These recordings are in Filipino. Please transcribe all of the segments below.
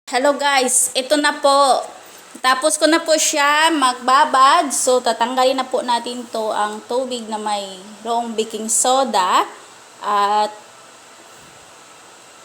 Hello guys, ito na po. Tapos ko na po siya magbabad. So, tatanggalin na po natin to ang tubig na mayroong baking soda at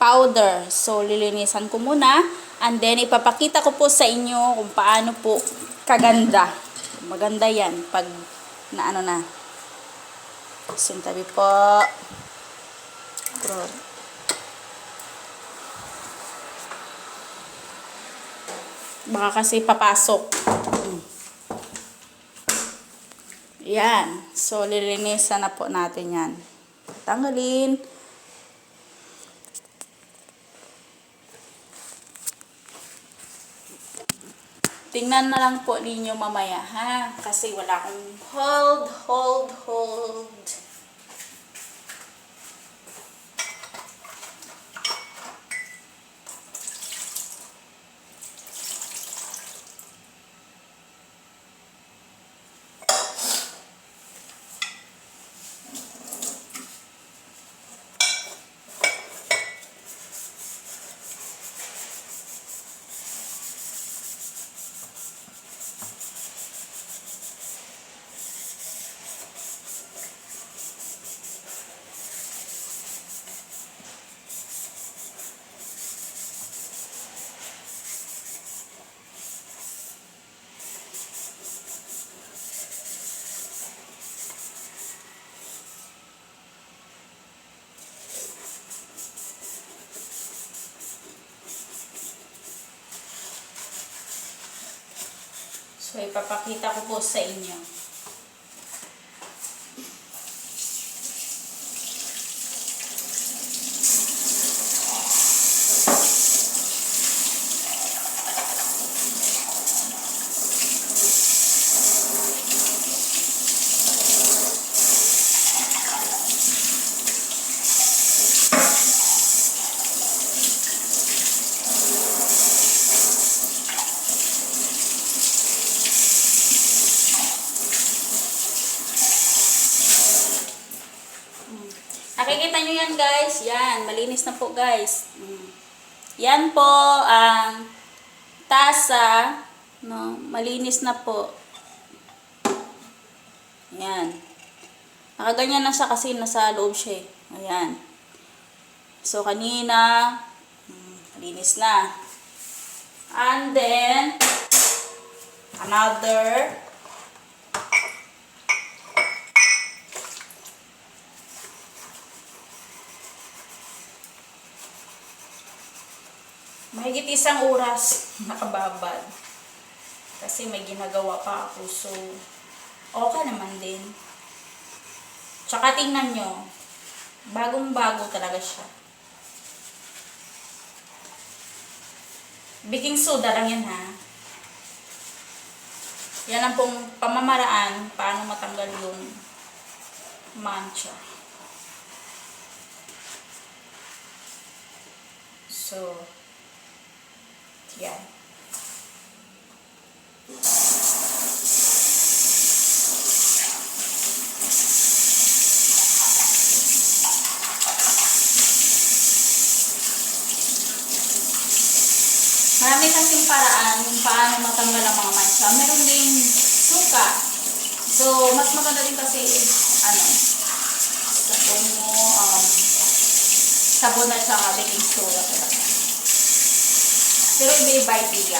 powder. So, lilinisan ko muna. And then, ipapakita ko po sa inyo kung paano po kaganda. Maganda yan pag naano na. Sintabi po. Baka kasi papasok. Yan. So, lilinisan na po natin yan. Tanggalin. Tingnan na lang po ninyo mamaya, ha? Kasi wala akong hold. So, ipapakita ko po sa inyo. Nakikita nyo yan guys. Yan. Malinis na po guys. Yan po ang tasa. No? Malinis na po. Yan. Nakaganyan na siya kasi nasa loob siya. Ayan. So kanina, malinis na. And then, another. Mahigit isang oras nakababad. Kasi may ginagawa pa ako. So, okay naman din. Tsaka tingnan nyo. Bagong-bago talaga siya. Baking soda lang yan ha. Yan ang pong pamamaraan paano matanggal yung mancha. So, yan. Marami kasing paraan kung paano matanggal ang mga mancha. Meron din suka. So, mas maganda din kasi, sabon mo, sabon at saka baking soda talaga. Pero iba-iba idea.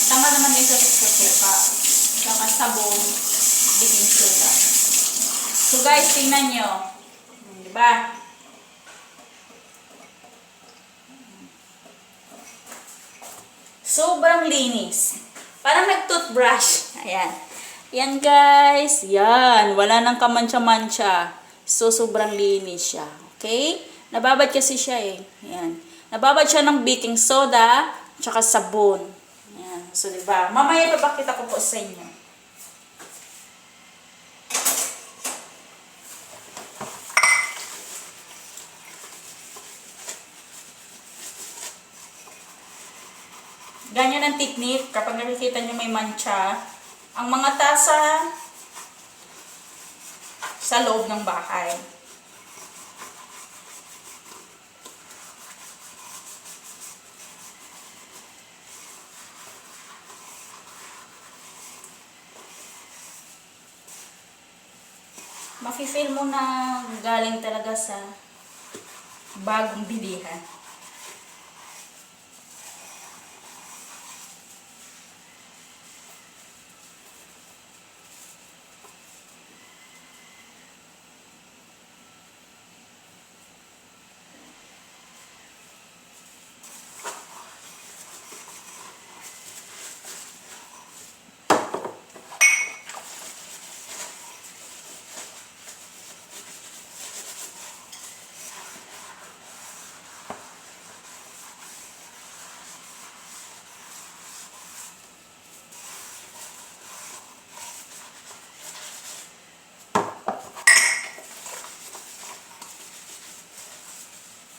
Tama naman din sa suka, saka sabon, baking soda. So guys, tingnan nyo. Diba? Sobrang linis. Parang nag-toothbrush. Ayan. Yan guys. Yan. Wala nang kamantsa-mantsa. So, sobrang linis siya. Okay? Nababad kasi siya eh. Ayan. Nababad siya ng baking soda, tsaka sabon. Ayan. So, diba? Mamaya ipapakita ko po sa inyo. Ganyan ang technique kapag nakikita nyo may mancha. Ang mga tasa sa loob ng bahay. mafe-feel mo na galing talaga sa bagong bilihan.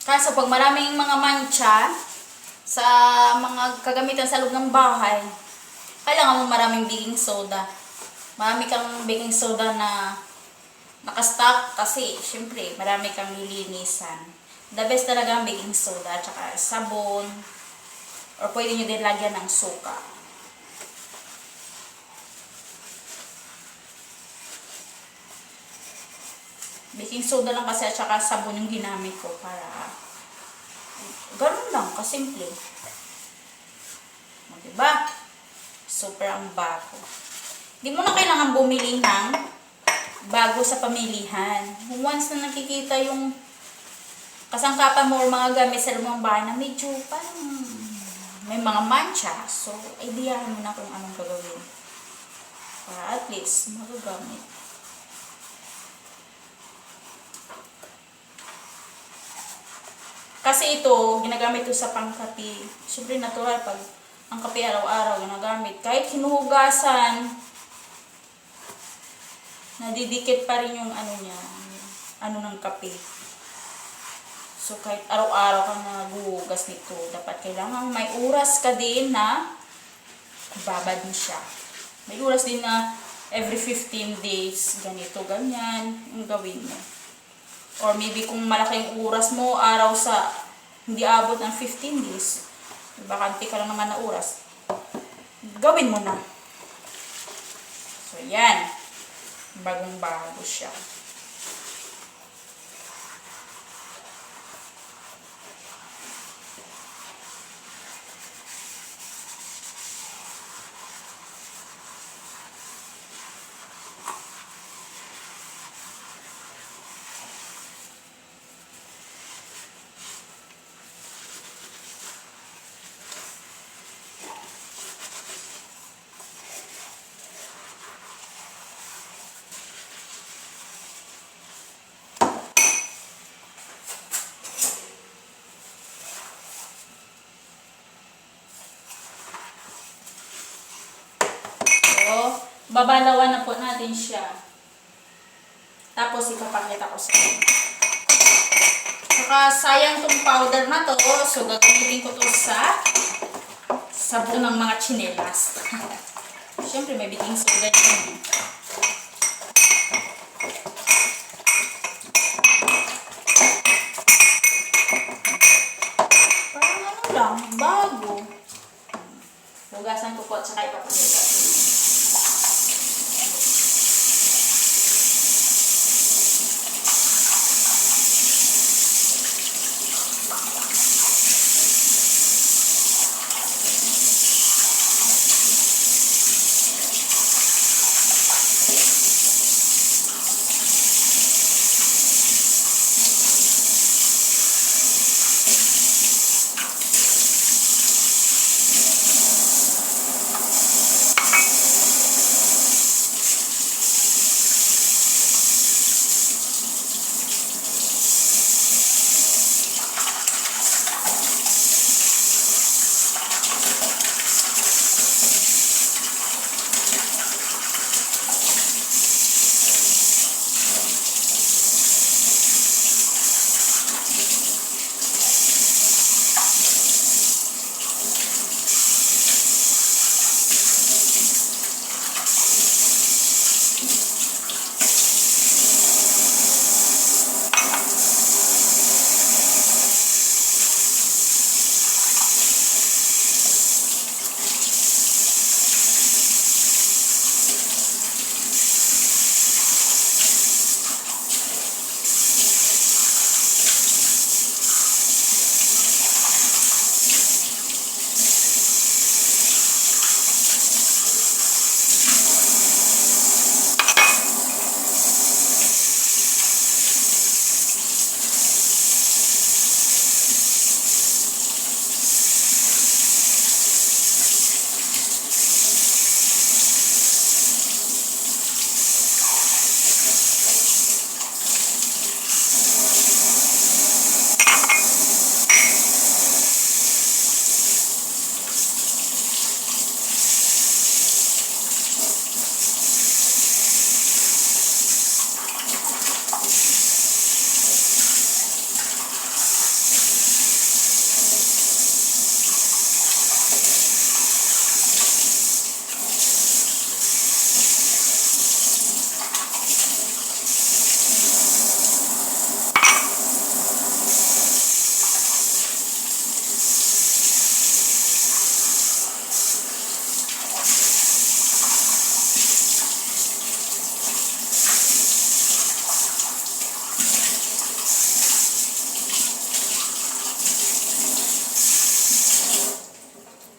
Kaso pag maraming mga mancha sa mga kagamitan sa loob ng bahay, kailangan mo maraming baking soda. Marami kang baking soda na nakastock kasi syempre marami kang lilinisan. The best talaga ang baking soda at saka sabon, or pwede nyo din lagyan ng suka. Baking soda lang kasi at saka sabon yung ginamit ko para ganun lang, kasimple. Diba? Super ang bago. Hindi mo na kailangan bumili ng bago sa pamilihan. Once na nakikita yung kasangkapan mo or mga gamit sa lumang bahay na medyo parang may mga mancha, so ideahan mo na kung anong gagawin. Para at least magagamit. Kasi ito, ginagamit ito sa pangkape. Siyempre natural pag ang kape araw-araw ginagamit. Kahit hinuhugasan, nadidikit pa rin yung ano niya, ano ng kape. So kahit araw-araw kang naghuhugas nito, dapat kailangan may oras ka din na ibabad mo siya. May oras din na every 15 days, ganito, ganyan, yung gawin mo. Or maybe kung malaking oras mo, araw sa hindi abot ng 15 days, bakante ka lang naman na oras, gawin mo na. So, yan. Bagong-bago siya. Babalawan na po natin siya. Tapos ipapakita ko sa inyo. Saka sayang tong powder na to. So gagamitin ko to sa sabon ng mga tsinelas. Siyempre may baking soda dyan. Parang ano lang, bago. Hugasan ko po at saka ipapakita.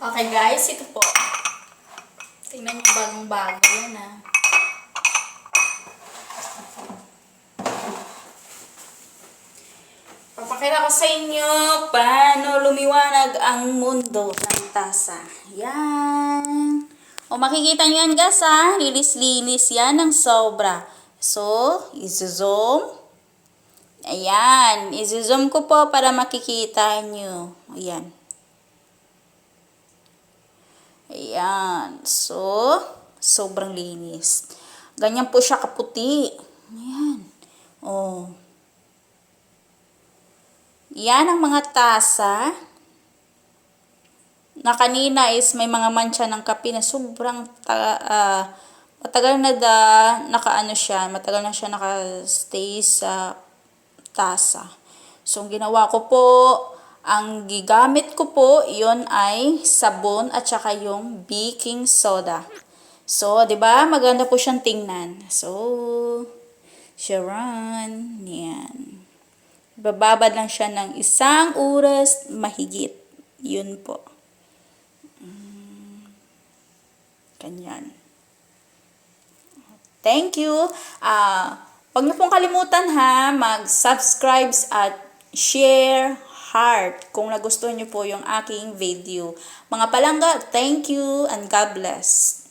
Okay guys, ito po. Tingnan niyo bagong-bago yan ah. Papakita ko sa inyo paano lumiwanag ang mundo ng tasa. Yan. O makikita nyo yan guys ha. Linis-linis yan ng sobra. So, izo-zoom. Ayan. Izo-zoom ko po para makikita nyo. Ayan. Ayan. So, sobrang linis. Ganyan po siya kaputi. Ayan. Oh. Yan ang mga tasa na kanina is may mga mancha ng kape na sobrang matagal na nakaano siya, matagal na siya naka-stay sa tasa. So, ang ginawa ko po, ang gigamit ko po, yon ay sabon at saka yung baking soda. So, 'di ba? Maganda po siyang tingnan. So, Sharon, yan. Bababad lang siya ng 1 oras mahigit. Yun po. Ganyan. Thank you. Huwag niyo pong kalimutan ha, mag-subscribe at share, heart, kung nagustuhan niyo po yung aking video. Mga palangga, thank you and God bless.